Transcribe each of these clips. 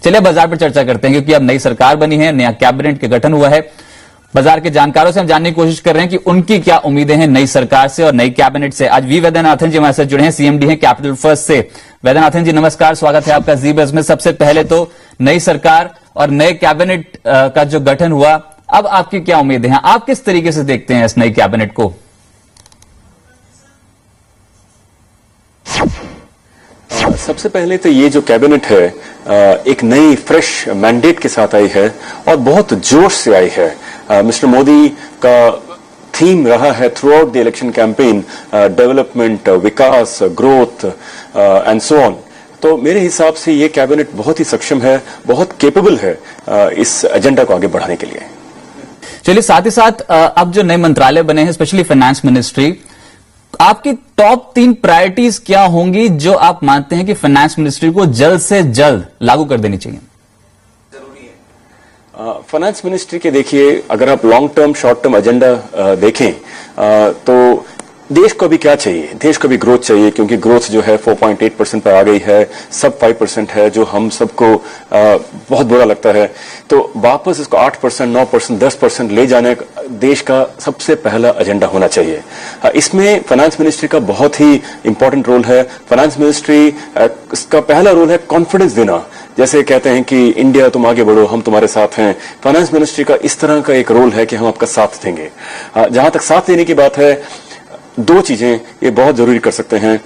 चलिए बाजार पर चर्चा करते हैं, क्योंकि अब नई सरकार बनी है, नया कैबिनेट का गठन हुआ है। बाजार के जानकारों से हम जानने की कोशिश कर रहे हैं कि उनकी क्या उम्मीदें हैं नई सरकार से और नई कैबिनेट से। आज वी वैद्यनाथन जी हमारे साथ जुड़े हैं, सीएमडी हैं कैपिटल फर्स्ट से। वैद्यनाथन जी नमस्कार, स्वागत है आपका जी बज़ में। सबसे पहले तो नई सरकार और नए कैबिनेट का जो गठन हुआ, अब आपकी क्या उम्मीदें हैं? आप किस तरीके से देखते हैं इस नई कैबिनेट को? सबसे पहले तो ये जो कैबिनेट है एक नई फ्रेश मैंडेट के साथ आई है और बहुत जोश से आई है। मिस्टर मोदी का थीम रहा है through out the election campaign development, Vikas, growth and so on. तो मेरे हिसाब से ये कैबिनेट बहुत ही सक्षम है, बहुत केपेबल है इस एजेंडा को आगे बढ़ाने के लिए। चलिए, साथ ही साथ अब जो नए मंत्रालय बने हैं, स्पेशली फाइनेंस मिनिस्ट्री, आपकी टॉप 3 प्रायोरिटीज क्या होंगी जो आप मानते हैं कि फाइनेंस मिनिस्ट्री को जल्द से जल्द लागू कर देनी चाहिए? फाइनेंस मिनिस्ट्री के देखिए, अगर आप long term short term agenda देखें तो देश को अभी क्या चाहिए? देश को भी ग्रोथ चाहिए, क्योंकि ग्रोथ जो है 4.8% पर आ गई है, सब 5% है, जो हम सबको बहुत बुरा लगता है। तो वापस इसको 8%, 9%, 10% ले जाने देश का सबसे पहला एजेंडा होना चाहिए। इसमें फाइनेंस मिनिस्ट्री का बहुत ही इंपॉर्टेंट रोल है। फाइनेंस मिनिस्ट्री इसका पहला रोल है कॉन्फिडेंस देना। जैसे कहते हैं कि इंडिया तुम आगे बढ़ो, हम तुम्हारे साथ हैं। फाइनेंस मिनिस्ट्री का इस तरह का एक रोल है कि हम आपका साथ देंगे। जहां तक साथ देने की बात है, 2 चीजें ये बहुत जरूरी कर सकते हैं।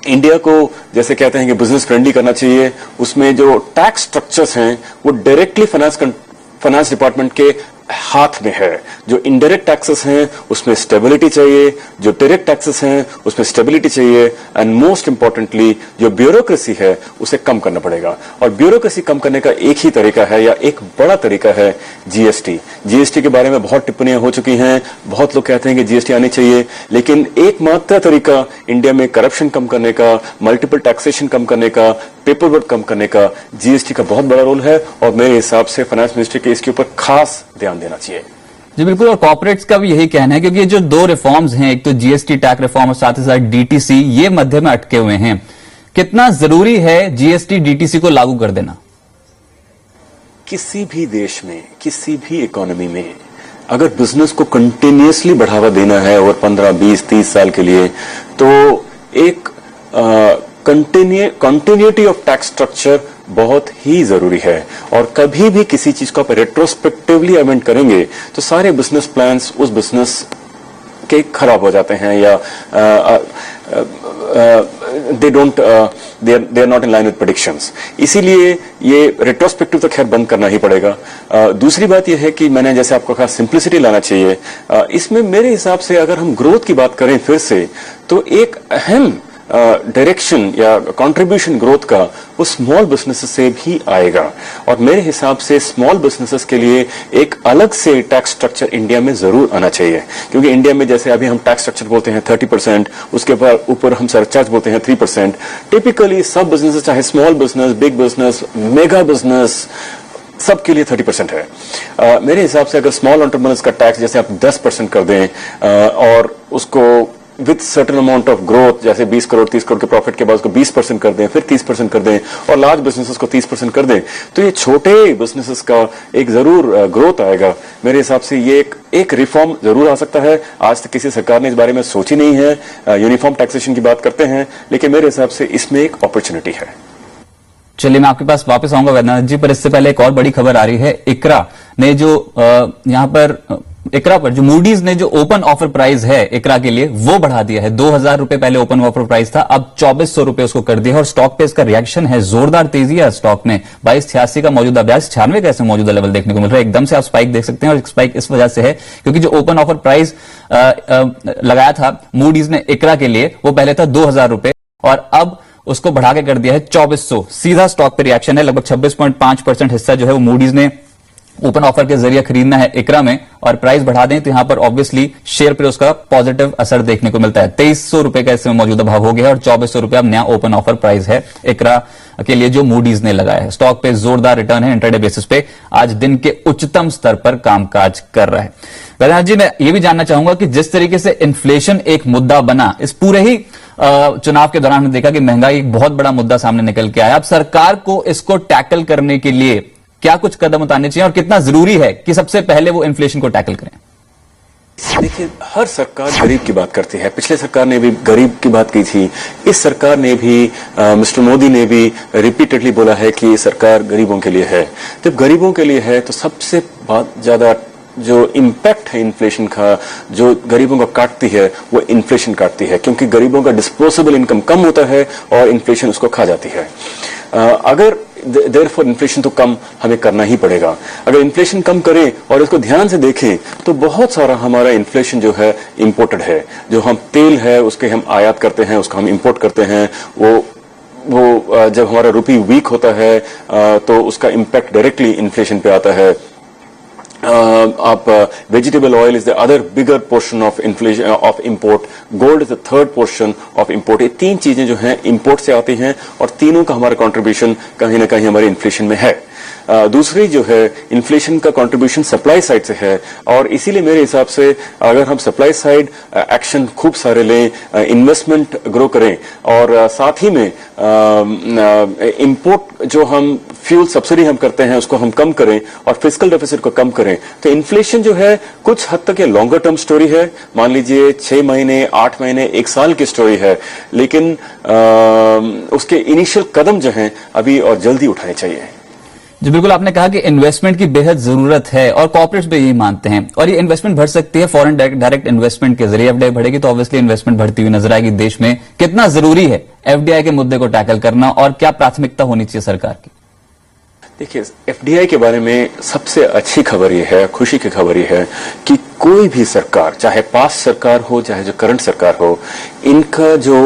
इंडिया को जैसे कहते हैं कि बिजनेस फ्रेंडली करना चाहिए। उसमें जो टैक्स स्ट्रक्चर्स हैं वो डायरेक्टली फाइनेंस डिपार्टमेंट के हाथ में है। जो इनडायरेक्ट टैक्सेस हैं उसमें स्टेबिलिटी चाहिए, जो डायरेक्ट टैक्सेस हैं उसमें स्टेबिलिटी चाहिए, एंड मोस्ट इंपॉर्टेंटली जो ब्यूरोक्रेसी है उसे कम करना पड़ेगा। और ब्यूरोक्रेसी कम करने का एक ही तरीका है, या एक बड़ा तरीका है, जीएसटी। जीएसटी के बारे में बहुत टिप्पणियां हो चुकी हैं, बहुत लोग कहते हैं कि जीएसटी आनी चाहिए, लेकिन एकमात्र तरीका इंडिया में करप्शन कम करने का, मल्टीपल टैक्सेशन कम करने का, पेपर वर्क कम करने का जीएसटी का बहुत बड़ा रोल है। और मेरे हिसाब से फाइनेंस मिनिस्ट्री के इसके ऊपर खास ध्यान देना चाहिए। जी बिल्कुल, और कॉर्पोरेट्स का भी यही कहना है, क्योंकि ये जो 2 रिफॉर्म्स हैं, एक तो जीएसटी टैक्स रिफॉर्म और साथ ही साथ डीटीसी, ये मध्य में अटके हुए हैं। कितना जरूरी है जीएसटी डीटीसी को लागू कर देना? किसी भी देश में, किसी भी इकोनॉमी में अगर बिजनेस को कंटिन्यूअसली बढ़ावा देना है और 15, 20, 30 साल के लिए, तो एक कंटिन्यूटी ऑफ टैक्स स्ट्रक्चर बहुत ही जरूरी है। और कभी भी किसी चीज को आप रेट्रोस्पेक्टिवली अमेंड करेंगे तो सारे बिजनेस प्लान्स उस बिजनेस के खराब हो जाते हैं, या they are not in line with predictions। इसीलिए ये रेट्रोस्पेक्टिव तो खैर बंद करना ही पड़ेगा। दूसरी बात यह है कि मैंने जैसे आपको कहा, सिंप्लिसिटी लाना चाहिए। इसमें मेरे हिसाब से अगर हम ग्रोथ की बात करें फिर से, तो एक अहम डायरेक्शन या कंट्रीब्यूशन ग्रोथ का वो स्मॉल बिजनेसेस से भी आएगा। और मेरे हिसाब से स्मॉल बिजनेसेस के लिए एक अलग से टैक्स स्ट्रक्चर इंडिया में जरूर आना चाहिए, क्योंकि इंडिया में जैसे अभी हम टैक्स स्ट्रक्चर बोलते हैं 30%, उसके ऊपर हम सरचार्ज बोलते हैं 3%। टिपिकली सब बिजनेसेस, चाहे small business, big business, mega business, सबके लिए 30% है। मेरे हिसाब से अगर स्मॉल एंटरप्रेन्योर्स का टैक्स जैसे आप 10% कर दें और उसको with certain amount of growth, जैसे 20 करोड़ 30 करोड़ के प्रॉफिट के बाद उसको 20% कर दें, फिर 30% कर दें, और लार्ज बिजनेसेस को 30% कर दें, तो ये छोटे बिजनेसेस का एक जरूर ग्रोथ आएगा। मेरे हिसाब से ये एक रिफॉर्म जरूर आ सकता है। आज तक किसी सरकार ने इस बारे में सोची नहीं है। यूनिफॉर्म टैक्सेशन की बात करते हैं, लेकिन मेरे हिसाब से इसमें एक अपॉर्चुनिटी है। चलिए, मैं आपके पास वापस आऊंगा वैद्यनाथ जी, पर इससे पहले एक और बड़ी खबर आ रही है। इकरा ने जो यहां पर इकरा पर जो मूडीज ने जो ओपन ऑफर प्राइस है इकरा के लिए, वो बढ़ा दिया है। 2000 रुपए पहले ओपन ऑफर प्राइस था, अब 2400 रुपए उसको कर दिया है। और स्टॉक पे इसका रिएक्शन है, जोरदार तेजी है स्टॉक में। 2286 का मौजूदा, 9296 का ऐसे मौजूदा लेवल देखने को मिल रहा है। एकदम से आप स्पाइक देख सकते हैं, और स्पाइक इस वजह से है क्योंकि जो ओपन ऑफर प्राइस लगाया था मूडीज ने इकरा के लिए, वो पहले था 2000 रुपए, और अब उसको बढ़ा के कर दिया है 2400। सीधा स्टॉक पे रिएक्शन है। लगभग 26.5% हिस्सा जो है वो मूडीज ने ओपन ऑफर के जरिए खरीदना है इकरा में, और प्राइस बढ़ा दें तो यहां पर ऑब्वियसली शेयर पर उसका पॉजिटिव असर देखने को मिलता है। 2300 रुपए का इसमें मौजूदा भाव हो गया है, और 2400 रुपए अब नया ओपन ऑफर प्राइस है इकरा के लिए जो मूडीज ने लगाया है। स्टॉक पे जोरदार रिटर्न है, इंट्राडे बेसिस पे आज दिन के उच्चतम स्तर पर कामकाज कर रहा है। वैद्यनाथ जी, मैं ये भी जानना चाहूंगा कि जिस तरीके से इन्फ्लेशन एक मुद्दा बना, इस पूरे ही चुनाव के दौरान हमने देखा कि महंगाई एक बहुत बड़ा मुद्दा सामने निकल के आया। अब सरकार को इसको टैकल करने के लिए क्या कुछ कदम उठाने चाहिए और कितना जरूरी है कि सबसे पहले वो इन्फ्लेशन को टैकल करें? देखिए, हर सरकार गरीब की बात करती है। पिछले सरकार ने भी गरीब की बात की थी, इस सरकार ने भी मिस्टर मोदी ने भी रिपीटेडली बोला है कि ये सरकार गरीबों के लिए है। जब गरीबों के लिए है तो सबसे बहुत ज्यादा जो इम्पैक्ट है इन्फ्लेशन का, जो गरीबों को काटती है, वो इन्फ्लेशन काटती है, क्योंकि गरीबों का डिस्पोजेबल इनकम कम होता है और इन्फ्लेशन उसको खा जाती है। अगर देयरफॉर इन्फ्लेशन तो कम हमें करना ही पड़ेगा। अगर इन्फ्लेशन कम करें और इसको ध्यान से देखें तो बहुत सारा हमारा इन्फ्लेशन जो है इंपोर्टेड है। जो हम तेल है उसके हम आयात करते हैं, उसको हम इंपोर्ट करते हैं, वो जब हमारा रुपी वीक होता है तो उसका इम्पैक्ट डायरेक्टली इन्फ्लेशन पे आता है। Vegetable oil is the other bigger portion of inflation of import. Gold is the third portion of import. ये तीन चीजें जो हैं इंपोर्ट से आती हैं और तीनों का हमारा कंट्रीब्यूशन कहीं ना कहीं हमारे इन्फ्लेशन में है। दूसरी जो है इन्फ्लेशन का कंट्रीब्यूशन सप्लाई साइड से है और इसीलिए मेरे हिसाब से अगर हम सप्लाई साइड एक्शन खूब सारे लें, इन्वेस्टमेंट ग्रो करें और साथ ही में इंपोर्ट जो हम फ्यूल सब्सिडी हम करते हैं उसको हम कम करें और फिस्कल डेफिसिट को कम करें तो इन्फ्लेशन जो है कुछ हद तक ये लॉन्गर टर्म स्टोरी है। मान लीजिए 6 महीने, 8 महीने, 1 साल की स्टोरी है, लेकिन उसके इनिशियल कदम जो हैं अभी और जल्दी उठाने चाहिए। जी बिल्कुल, आपने कहा कि इन्वेस्टमेंट की बेहद जरूरत है और कॉर्पोरेट्स भी यही मानते हैं और ये इन्वेस्टमेंट बढ़ सकती है फॉरेन डायरेक्ट इन्वेस्टमेंट के जरिए। एफडीआई बढ़ेगी तो ऑब्वियसली इन्वेस्टमेंट बढ़ती हुई नजर आएगी देश में। कितना जरूरी है एफडीआई के मुद्दे को टैकल करना और क्या प्राथमिकता होनी चाहिए सरकार की? देखिए, एफडीआई के बारे में सबसे अच्छी खबर यह है, खुशी की खबर यह है कि कोई भी सरकार, चाहे पास्ट सरकार हो चाहे जो करंट सरकार हो, इनका जो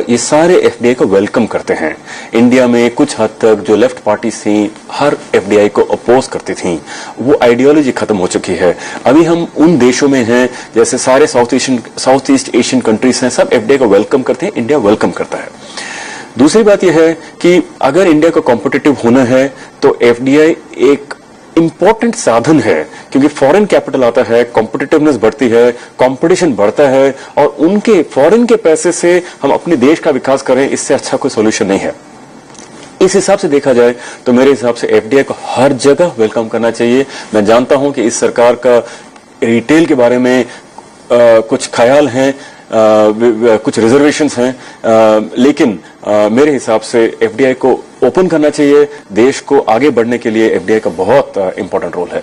ये सारे एफडीआई को वेलकम करते हैं। इंडिया में कुछ हद तक जो लेफ्ट पार्टी थी हर एफडीआई को अपोज करती थी, वो आइडियोलॉजी खत्म हो चुकी है। अभी हम उन देशों में हैं जैसे सारे साउथ ईस्ट एशियन कंट्रीज हैं, सब एफडीआई को वेलकम करते हैं, इंडिया वेलकम करता है। दूसरी बात यह है कि अगर इंडिया को कॉम्पिटिटिव होना है तो एफडीआई एक इंपॉर्टेंट साधन है, क्योंकि फॉरेन कैपिटल आता है, कॉम्पिटिटिवनेस बढ़ती है, कंपटीशन बढ़ता है और उनके फॉरेन के पैसे से हम अपने देश का विकास करें, इससे अच्छा कोई सॉल्यूशन नहीं है। इस हिसाब से देखा जाए तो मेरे हिसाब से एफडीआई को हर जगह वेलकम करना चाहिए। मैं जानता हूं कि इस सरकार का रिटेल के बारे में कुछ ख्याल हैं, कुछ रिजर्वेशंस हैं, लेकिन मेरे हिसाब से एफडीआई को ओपन करना चाहिए। देश को आगे बढ़ने के लिए एफडीआई का बहुत इंपॉर्टेंट रोल है।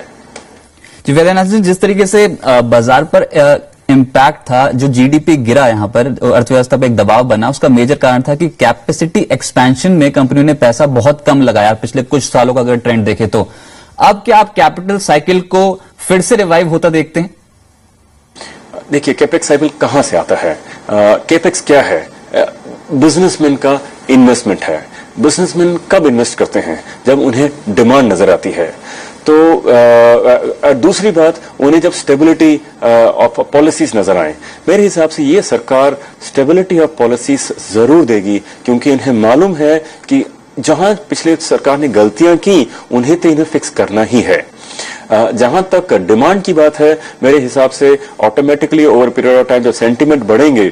जी वैद्यनाथ जी, जिस तरीके से बाजार पर इम्पैक्ट था, जो जीडीपी गिरा, यहां पर अर्थव्यवस्था पर एक दबाव बना, उसका मेजर कारण था कि कैपेसिटी एक्सपेंशन में कंपनियों ने पैसा बहुत कम लगाया पिछले कुछ सालों का अगर ट्रेंड देखें तो। अब क्या आप कैपिटल साइकिल को फिर से रिवाइव होता देखते हैं? देखिए, कैपेक्स साइकिल कहां से आता है? कैपेक्स क्या है? बिजनेसमैन का इन्वेस्टमेंट है। बिजनेसमैन कब इन्वेस्ट करते हैं? जब उन्हें डिमांड नजर आती है। तो दूसरी बात, उन्हें जब स्टेबिलिटी ऑफ पॉलिसीज नजर आए। मेरे हिसाब से ये सरकार स्टेबिलिटी ऑफ पॉलिसीज जरूर देगी, क्योंकि इन्हें मालूम है कि जहां पिछले सरकार ने गलतियां की उन्हें तो इन्हें फिक्स करना ही है। जहां तक डिमांड की बात है, मेरे हिसाब से automatically over period of time जब सेंटीमेंट बढ़ेंगे,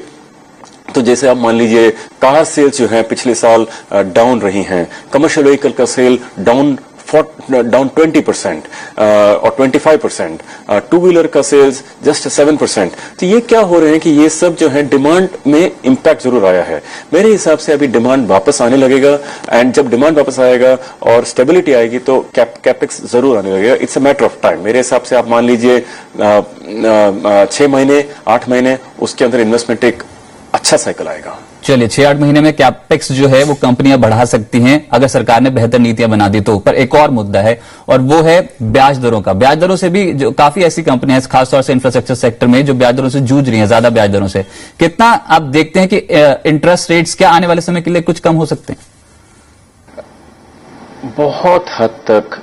तो जैसे आप मान लीजिए कार सेल्स जो है पिछले साल डाउन रही हैं, कमर्शियल व्हीकल का सेल डाउन 20% और 25%, टू व्हीलर का सेल्स जस्ट 7%। तो ये क्या हो रहे हैं कि ये सब जो है डिमांड में इंपैक्ट जरूर आया है। मेरे हिसाब से अभी डिमांड वापस आने लगेगा एंड जब डिमांड वापस आएगा और स्टेबिलिटी आएगी तो कैपेक्स जरूर आने लगेगा। It's a matter of time. मेरे हिसाब से आप मान लीजिए 6 महीने, 8 महीने, उसके अंदर इन्वेस्टमेंट एक अच्छा साइकिल आएगा। चलिए, 6-8 महीने में कैपेक्स जो है वो कंपनियां बढ़ा सकती हैं अगर सरकार ने बेहतर नीतियां बना दी तो। पर एक और मुद्दा है और वो है ब्याज दरों का। ब्याज दरों से भी जो काफी ऐसी कंपनियां हैं, खासतौर से इंफ्रास्ट्रक्चर सेक्टर में, जो ब्याज दरों से जूझ रही हैं, ज्यादा ब्याज दरों से। कितना आप देखते हैं कि इंटरेस्ट रेट्स क्या आने वाले समय के लिए कुछ कम हो सकते हैं? बहुत हद तक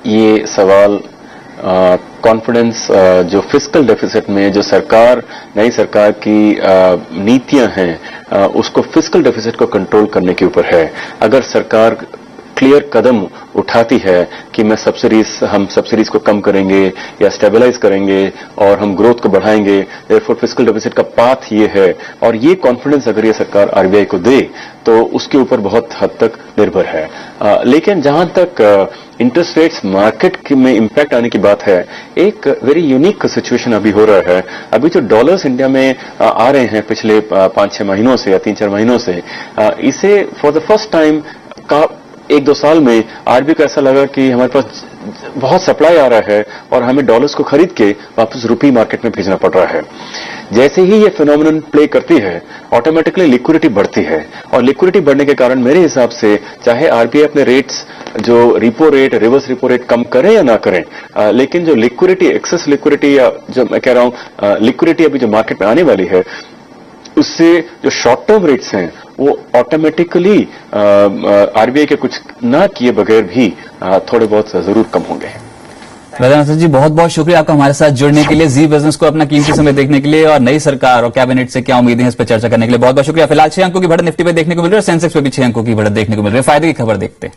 ये सवाल कॉन्फिडेंस जो फिस्कल डेफिसिट में जो नई सरकार की नीतियां हैं, उसको फिस्कल डेफिसिट को कंट्रोल करने के ऊपर है। अगर सरकार क्लियर कदम उठाती है कि हम सब्सिडीज को कम करेंगे या स्टेबलाइज करेंगे और हम ग्रोथ को बढ़ाएंगे, देयरफॉर फिस्कल डेफिसिट का पाथ ये है। और ये कॉन्फिडेंस अगर ये सरकार आरबीआई को दे तो उसके ऊपर बहुत हद तक निर्भर है। लेकिन जहां तक इंटरेस्ट रेट्स मार्केट में इंपैक्ट आने की बात है, एक वेरी यूनिक सिचुएशन अभी हो रहा है। अभी जो डॉलर्स इंडिया में आ रहे हैं पिछले 5-6 महीनों से या 3-4 महीनों से, इसे फॉर द फर्स्ट टाइम का 1-2 साल में आरबीआई को ऐसा लगा कि हमारे पास बहुत सप्लाई आ रहा है और हमें डॉलर्स को खरीद के वापस रुपी मार्केट में भेजना पड़ रहा है। जैसे ही ये फिनोमिनन प्ले करती है, ऑटोमेटिकली लिक्विडिटी बढ़ती है और लिक्विडिटी बढ़ने के कारण मेरे हिसाब से चाहे आरबीआई अपने रेट्स जो repo rate, reverse repo rate कम करें या ना करें, लेकिन जो लिक्विडिटी, एक्सेस लिक्विडिटी या जो मैं कह रहा हूं लिक्विडिटी अभी जो मार्केट में आने वाली है, उससे जो शॉर्ट टर्म रेट्स हैं वो ऑटोमेटिकली आरबीआई के कुछ ना किए बगैर भी थोड़े बहुत जरूर कम होंगे। वैद्यनाथन जी, बहुत बहुत शुक्रिया आपका हमारे साथ जुड़ने के लिए, जी बिजनेस को अपना कीमती समय देखने के लिए और नई सरकार और कैबिनेट से क्या उम्मीदें हैं इस पर चर्चा करने के लिए बहुत बहुत शुक्रिया। फिलहाल 6 अंकों की बढ़त निफ्टी पे देखने को मिल रही है और सेंसेक्स पे भी 6 अंकों की बढ़त देखने को मिल रही है। फायदे की खबर देखते हैं।